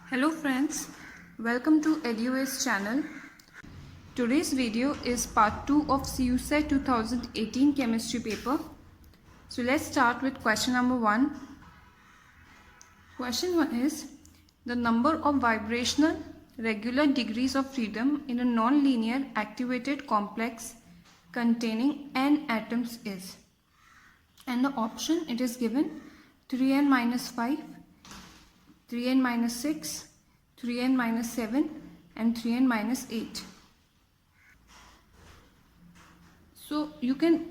Hello friends, welcome to EduAce channel. Today's video is part 2 of CUSET 2018 chemistry paper. So let's start with question number 1. Question 1 is the number of vibrational regular degrees of freedom in a non-linear activated complex containing n atoms is, and the option it is given 3n minus 5, 3n minus 6, 3n minus 7 and 3n minus 8. So you can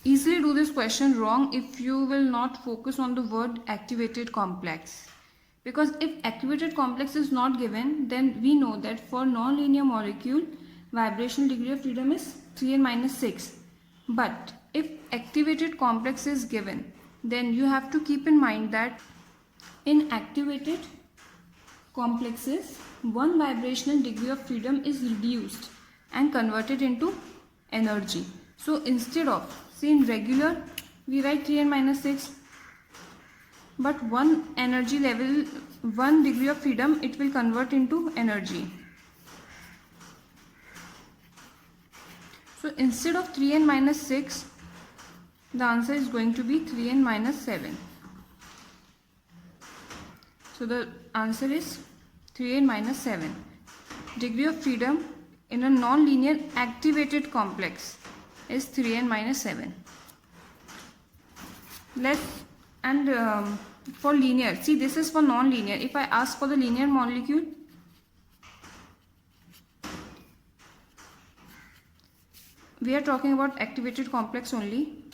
easily do this question wrong if you will not focus on the word activated complex. Because if activated complex is not given, then we know that for non-linear molecule, vibrational degree of freedom is 3n minus 6. But if activated complex is given, then you have to keep in mind that in activated complexes, one vibrational degree of freedom is reduced and converted into energy. So instead of, say in regular, we write 3n minus 6, but one energy level, one degree of freedom, it will convert into energy. So instead of 3n minus 6, the answer is going to be 3n minus 7. So the answer is 3n minus 7. Degree of freedom in a non-linear activated complex is 3n minus 7. For linear, see this is for non-linear. If I ask for the linear molecule, we are talking about activated complex only.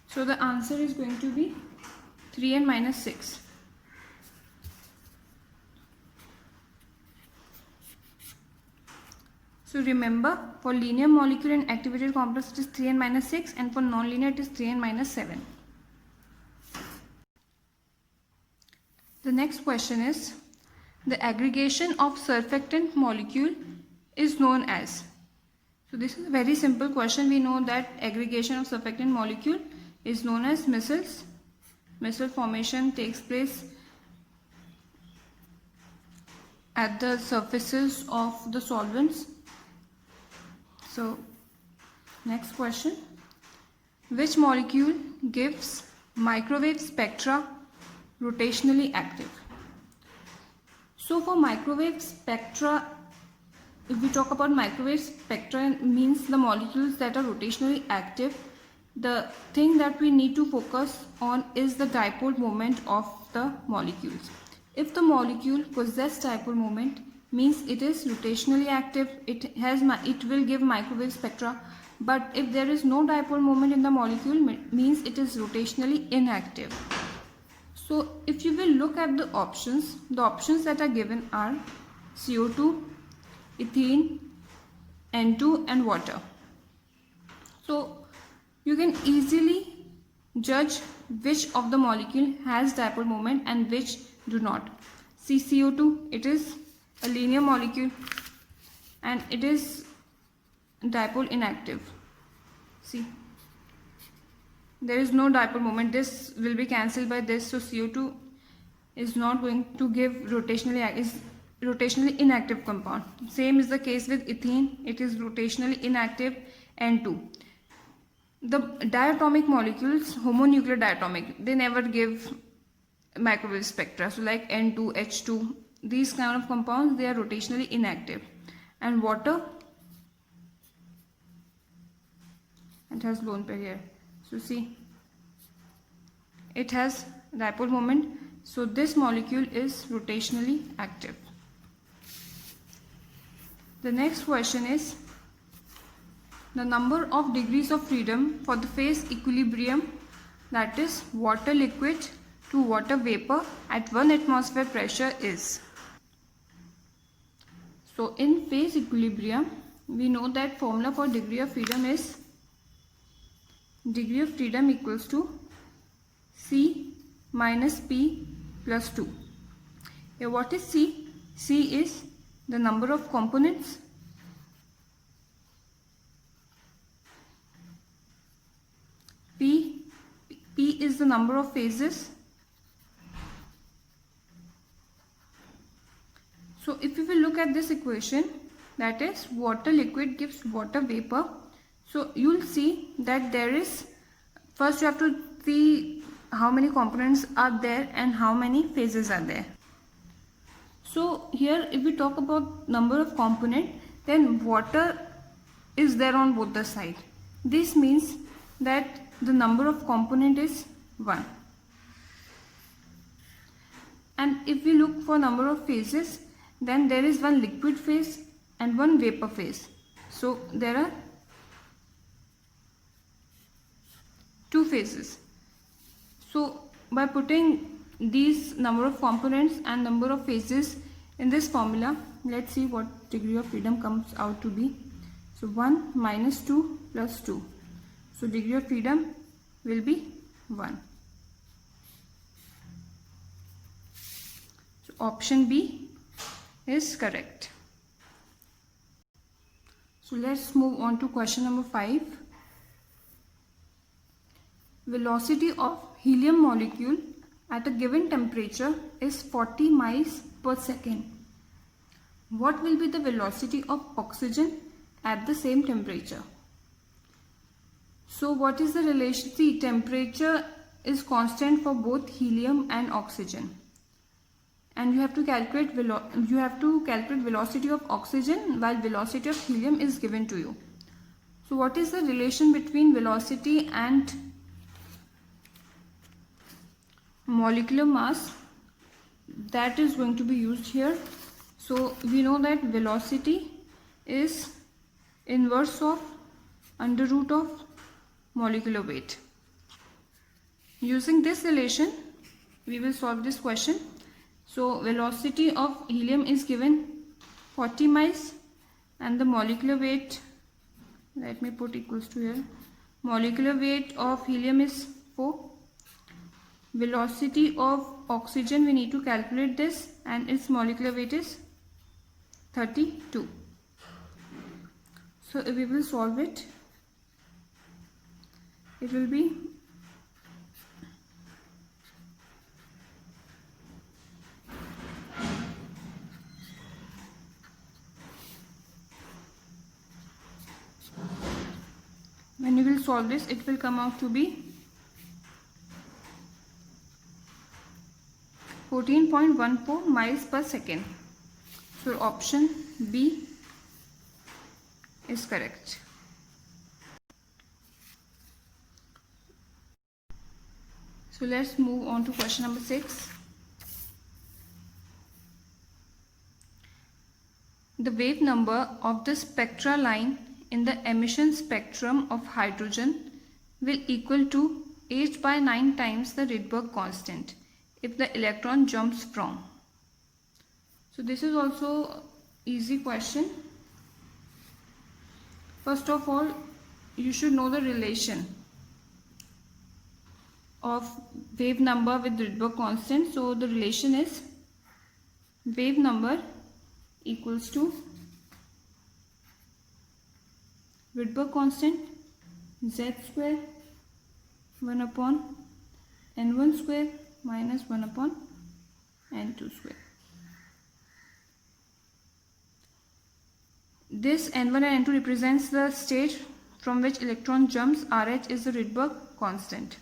So the answer is going to be 3n minus 6. So remember, for linear molecule and activated complex it is 3n minus 6, and for non-linear it is 3n minus 7. The next question is, the aggregation of surfactant molecule is known as. So this is a very simple question. We know that aggregation of surfactant molecule is known as micelles. Micelle formation takes place at the surfaces of the solvents. So next question, which molecule gives microwave spectra rotationally active? So for microwave spectra, if we talk about microwave spectra, it means the molecules that are rotationally active. The thing that we need to focus on is the dipole moment of the molecules. If the molecule possesses dipole moment, means it is rotationally active, it will give microwave spectra. But if there is no dipole moment in the molecule, means it is rotationally inactive. So if you will look at the options that are given are CO2, ethene, N2 and water. So you can easily judge which of the molecule has dipole moment and which do not. See CO2, it is a linear molecule and it is dipole inactive. See, there is no dipole moment. This will be cancelled by this. So CO2 is not going to give rotationally inactive compound. Same is the case with ethene. It is rotationally inactive. N2. The diatomic molecules, homonuclear diatomic, they never give microwave spectra. So like N2, H2, these kind of compounds, they are rotationally inactive. And water, it has lone pair here. So see, it has dipole moment. So this molecule is rotationally active. The next question is, the number of degrees of freedom for the phase equilibrium, that is water liquid to water vapor at 1 atmosphere pressure is. So in phase equilibrium, we know that formula for degree of freedom is degree of freedom equals to C minus P plus 2. Here what is C? C is the number of components P is the number of phases. So if you will look at this equation, that is water liquid gives water vapor. So you'll see that there is, first you have to see how many components are there and how many phases are there. So here if we talk about number of component, then water is there on both the side. This means that the number of component is 1. And if we look for number of phases, then there is one liquid phase and one vapor phase. So there are 2 phases. So by putting these number of components and number of phases in this formula, let's see what degree of freedom comes out to be. So 1 minus 2 plus 2. So degree of freedom will be 1. So option B is correct. So let's move on to question number 5. Velocity of helium molecule at a given temperature is 40 miles per second. What will be the velocity of oxygen at the same temperature? So what is the relation? See, temperature is constant for both helium and oxygen, and you have to calculate velocity of oxygen while velocity of helium is given to you. So what is the relation between velocity and molecular mass? That is going to be used here. So we know that velocity is inverse of under root of molecular weight. Using this relation, we will solve this question. So velocity of helium is given 40 miles and the molecular weight, let me put equals to here, molecular weight of helium is 4. Velocity of oxygen, we need to calculate this, and its molecular weight is 32. So if we will solve it, it will be when you will solve this, it will come out to be 14.14 miles per second. So option B is correct. So let's move on to question number 6. The wave number of the spectra line in the emission spectrum of hydrogen will equal to 8 by 9 times the Rydberg constant if the electron jumps from. So this is also easy question. First of all, you should know the relation of wave number with Rydberg constant. So the relation is wave number equals to Rydberg constant z square 1 upon n1 square minus 1 upon n2 square. This n1 and n2 represents the state from which electron jumps. RH is the Rydberg constant,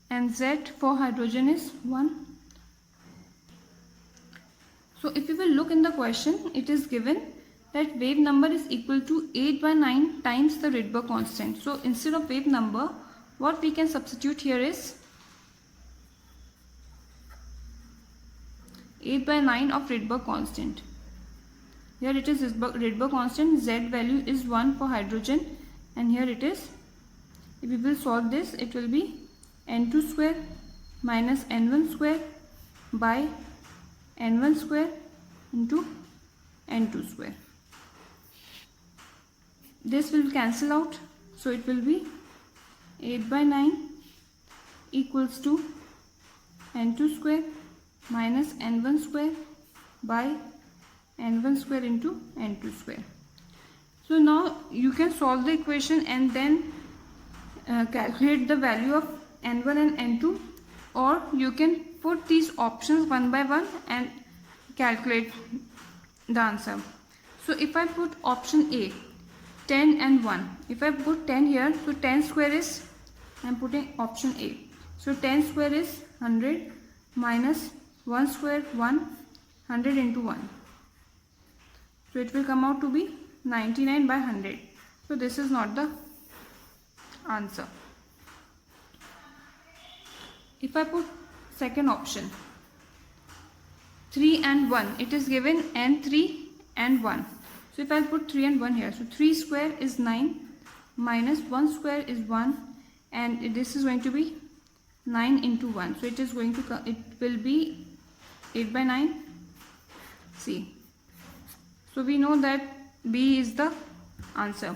and Z for hydrogen is 1. So if you will look in the question, it is given that wave number is equal to 8 by 9 times the Rydberg constant. So instead of wave number, what we can substitute here is 8 by 9 of Rydberg constant. Here it is Rydberg constant, Z value is 1 for hydrogen, and here it is, if we will solve this, it will be n2 square minus n1 square by n1 square into n2 square. This will cancel out, so it will be 8 by 9 equals to n2 square minus n1 square by n1 square into n2 square. So now you can solve the equation and then calculate the value of n1 and n2, or you can put these options one by one and calculate the answer. So if I put option A, 10 and 1, if I put 10 here, so 10 square is, I am putting option A. So 10 square is 100 minus 1 square 100 into 1. So it will come out to be 99 by 100. So this is not the answer. If I put second option, 3 and 1, it is given n3 and 1. So if I put 3 and 1 here, so 3 square is 9 minus 1 square is 1, and this is going to be 9 into 1. So it is going to, it will be 8 by 9. C. So we know that B is the answer.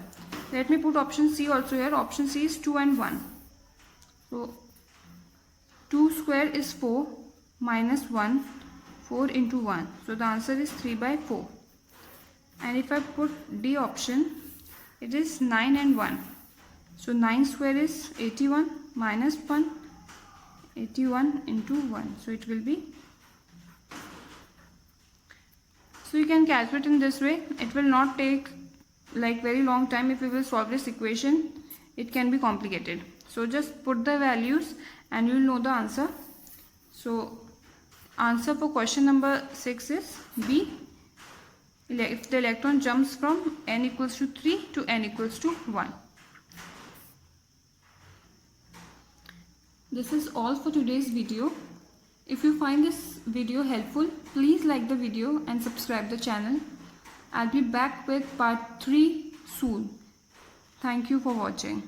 Let me put option C also here. Option C is 2 and 1. So 2 square is 4 minus 1, 4 into 1. So the answer is 3 by 4. And if I put D option, it is 9 and 1. So 9 square is 81 minus 1, 81 into 1. So it will be, so you can calculate in this way. It will not take like very long time. If you will solve this equation, it can be complicated. So just put the values and you will know the answer. So answer for question number 6 is B. If the electron jumps from n equals to 3 to n equals to 1. This is all for today's video. If you find this video helpful, please like the video and subscribe the channel. I'll be back with part 3 soon. Thank you for watching.